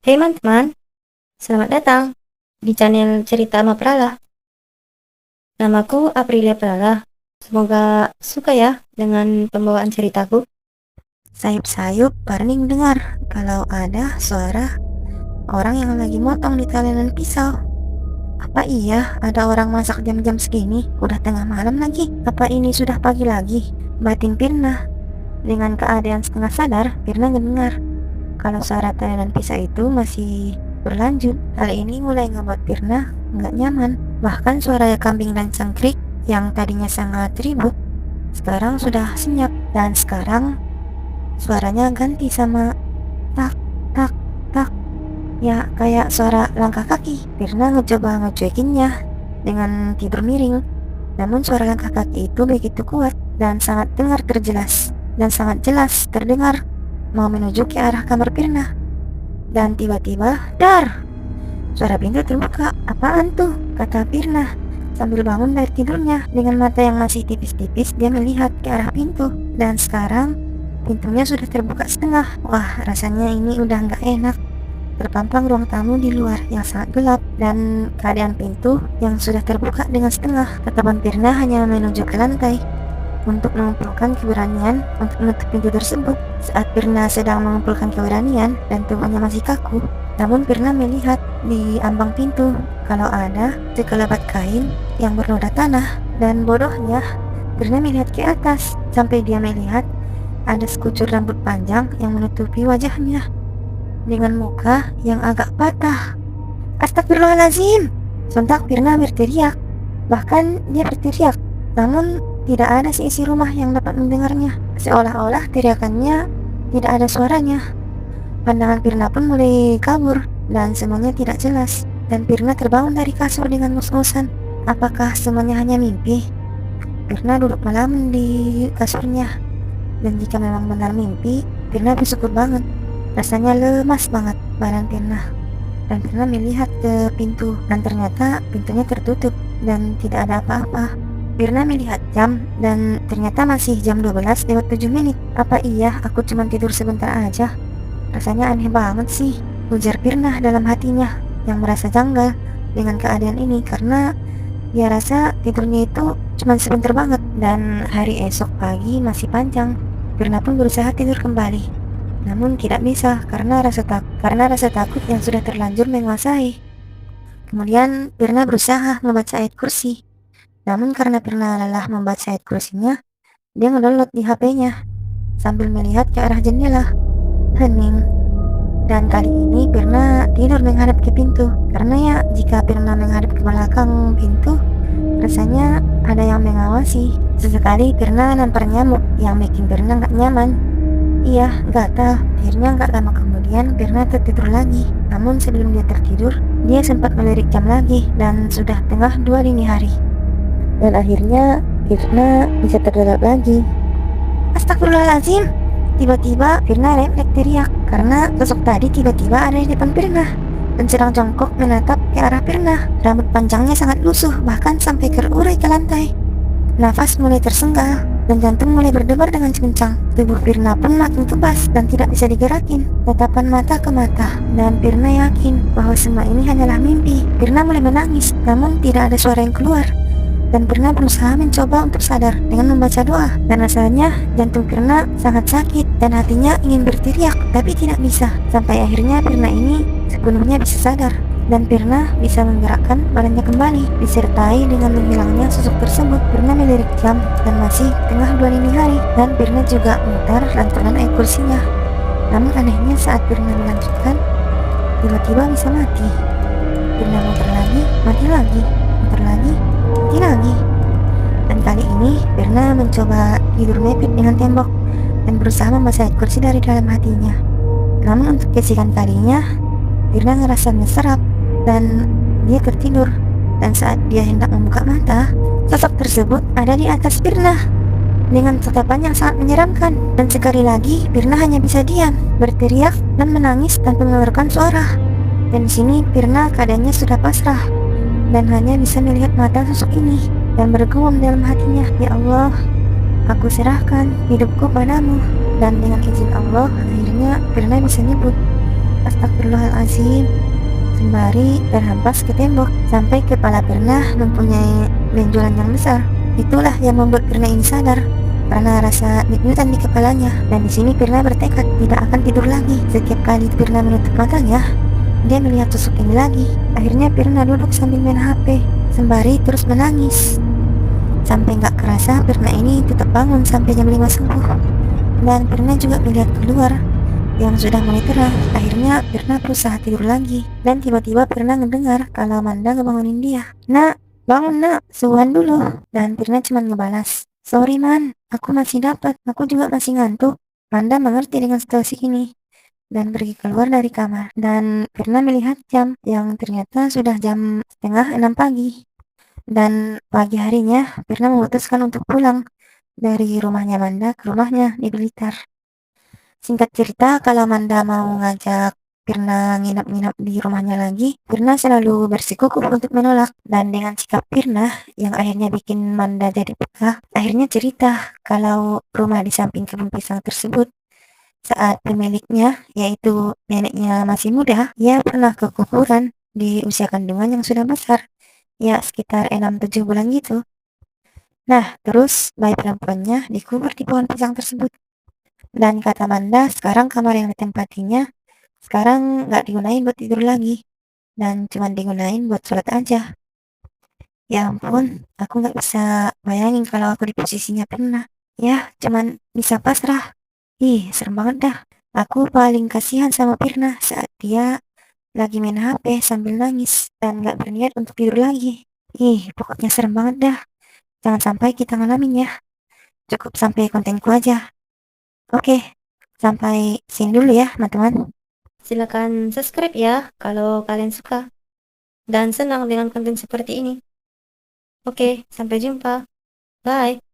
Hei teman-teman, selamat datang di channel Cerita Ama Prala. Namaku Aprilia Prala. Semoga suka ya dengan pembawaan ceritaku. Sayup-sayup Parning dengar kalau ada suara orang yang lagi motong di talenan pisau. Apa iya ada orang masak jam-jam segini? Udah tengah malam lagi. Apa ini sudah pagi lagi? Batin Pirna. Dengan keadaan setengah sadar, Pirna mendengar kalau suara talenan pisau itu masih berlanjut. Hal ini mulai ngebuat Pirna nggak nyaman. Bahkan suara kambing dan cengkrik yang tadinya sangat ribut sekarang sudah senyap, dan sekarang suaranya ganti sama tak tak tak, ya kayak suara langkah kaki. Pirna ngecoba ngecuekinnya dengan tidur miring, namun suara langkah kaki itu begitu kuat dan sangat jelas terdengar mau menuju ke arah kamar Pirna. Dan tiba-tiba, dar! Suara pintu terbuka. Apaan tuh? Kata Pirna sambil bangun dari tidurnya. Dengan mata yang masih tipis-tipis, dia melihat ke arah pintu. Dan sekarang, pintunya sudah terbuka setengah. Wah, rasanya ini udah nggak enak. Terpampang ruang tamu di luar yang sangat gelap, dan keadaan pintu yang sudah terbuka dengan setengah. Tatapan Pirna hanya menuju ke lantai untuk mengumpulkan keberanian untuk menutup pintu tersebut. Saat Pirna sedang mengumpulkan keberanian dan tubuhnya masih kaku, namun Pirna melihat di ambang pintu kalau ada sekelebat kain yang bernoda tanah. Dan bodohnya, Pirna melihat ke atas sampai dia melihat ada sekucur rambut panjang yang menutupi wajahnya dengan muka yang agak patah. Astagfirullahaladzim! Sontak Pirna berteriak. Bahkan dia berteriak, namun tidak ada seisi rumah yang dapat mendengarnya. Seolah-olah teriakannya tidak ada suaranya. Pandangan Pirna pun mulai kabur dan semuanya tidak jelas. Dan Pirna terbangun dari kasur dengan ngos-ngosan. Apakah semuanya hanya mimpi? Pirna duduk melamun di kasurnya. Dan jika memang benar mimpi, Pirna bersyukur banget. Rasanya lemas banget badan Pirna. Dan Pirna melihat ke pintu, dan ternyata pintunya tertutup dan tidak ada apa-apa. Pirna melihat jam dan ternyata masih jam 12:07. Apa iya aku cuma tidur sebentar aja? Rasanya aneh banget sih, ujar Pirna dalam hatinya yang merasa janggal dengan keadaan ini karena dia rasa tidurnya itu cuma sebentar banget dan hari esok pagi masih panjang. Pirna pun berusaha tidur kembali, namun tidak bisa karena rasa takut yang sudah terlanjur menguasai. Kemudian Pirna berusaha membaca ayat kursi. Namun karena Pirna lelah membaca ayat kursinya, dia ngedownload di HP-nya sambil melihat ke arah jendela. Hening. Dan kali ini Pirna tidur menghadap ke pintu. Karena ya jika Pirna menghadap ke belakang pintu, rasanya ada yang mengawasi. Sesekali Pirna nampar nyamuk yang bikin Pirna gak nyaman. Iya, gatal. Akhirnya gak lama kemudian Pirna tertidur lagi. Namun sebelum dia tertidur, dia sempat melirik jam lagi dan sudah tengah 2 dini hari. Dan akhirnya Pirna bisa terlelap lagi. Astagfirullahaladzim! Tiba-tiba Pirna refleks teriak karena sosok tadi tiba-tiba ada di depan Pirna dan sedang jongkok menatap ke arah Pirna. Rambut panjangnya sangat lusuh, bahkan sampai terurai ke lantai. Nafas mulai tersenggal dan jantung mulai berdebar dengan kencang. Tubuh Pirna pun makin kebas dan tidak bisa digerakin. Tatapan mata ke mata, dan Pirna yakin bahwa semua ini hanyalah mimpi. Pirna mulai menangis, namun tidak ada suara yang keluar. Dan Pirna berusaha mencoba untuk sadar dengan membaca doa. Dan rasanya jantung Pirna sangat sakit dan hatinya ingin berteriak tapi tidak bisa. Sampai akhirnya Pirna ini sepenuhnya bisa sadar dan Pirna bisa menggerakkan badannya kembali disertai dengan menghilangnya sosok tersebut. Pirna melirik jam dan masih tengah 2 dini hari, dan Pirna juga memutar lantunan ayat kursinya. Namun anehnya saat Pirna melanjutkan, tiba-tiba bisa mati. Pirna muter lagi, mati lagi, muter lagi, mati lagi. Dan kali ini Pirna mencoba tidur mepet dengan tembok dan berusaha membaca ayat kursi dari dalam hatinya. Namun untuk kesekian kalinya Pirna ngerasa menyerap dan dia tertidur. Dan saat dia hendak membuka mata, sosok tersebut ada di atas Pirna dengan tatapan yang sangat menyeramkan. Dan sekali lagi Pirna hanya bisa diam, berteriak dan menangis tanpa mengeluarkan suara. Dan di sini Pirna keadaannya sudah pasrah dan hanya bisa melihat mata sosok ini dan bergumam dalam hatinya, ya Allah, aku serahkan hidupku padamu. Dan dengan izin Allah, akhirnya Pirna bisa nyebut, Astagfirullahaladzim. Sembari terhempas ke tembok sampai kepala Pirna mempunyai benjolan yang besar. Itulah yang membuat Pirna ini sadar karena rasa nyut-nyutan di kepalanya. Dan di sini Pirna bertekad tidak akan tidur lagi. Setiap kali Pirna menutup matanya, dia melihat sosok ini lagi. Akhirnya Pirna duduk sambil main HP sembari terus menangis. Sampai gak kerasa Pirna ini tetap bangun sampai jam 5 subuh. Dan Pirna juga melihat keluar yang sudah mulai terang. Akhirnya Pirna berusaha tidur lagi. Dan tiba-tiba Pirna mendengar kalau Amanda ngebangunin dia. "Nak, bangun nak, suhuan dulu." Dan Pirna cuma ngebalas, "Sorry man, aku masih dapat, aku juga masih ngantuk." Amanda mengerti dengan situasi ini dan pergi keluar dari kamar. Dan Pirna melihat jam yang ternyata sudah jam setengah 6 pagi. Dan pagi harinya Pirna memutuskan untuk pulang dari rumahnya Amanda ke rumahnya di Blitar. Singkat cerita, kalau Amanda mau ngajak Pirna nginap-nginap di rumahnya lagi, Pirna selalu bersikukuh untuk menolak. Dan dengan sikap Pirna yang akhirnya bikin Amanda jadi peka, akhirnya cerita kalau rumah di samping kebun pisang tersebut, saat pemiliknya, yaitu neneknya masih muda, ia pernah keguguran di usia kandungan yang sudah besar, ya sekitar 6-7 bulan gitu. Nah, terus bayi perempuannya dikubur di pohon pisang tersebut. Dan kata Amanda, sekarang kamar yang ditempatinya sekarang nggak digunain buat tidur lagi, dan cuma digunain buat sholat aja. Ya ampun, aku nggak bisa bayangin kalau aku di posisinya pernah. Ya, cuman bisa pasrah. Ih, serem banget dah. Aku paling kasihan sama Pirna saat dia lagi main HP sambil nangis dan nggak berniat untuk tidur lagi. Ih, pokoknya serem banget dah. Jangan sampai kita ngalamin ya. Cukup sampai kontenku aja. Oke, sampai sini dulu ya, teman-teman. Silakan subscribe ya kalau kalian suka dan senang dengan konten seperti ini. Oke, sampai jumpa. Bye.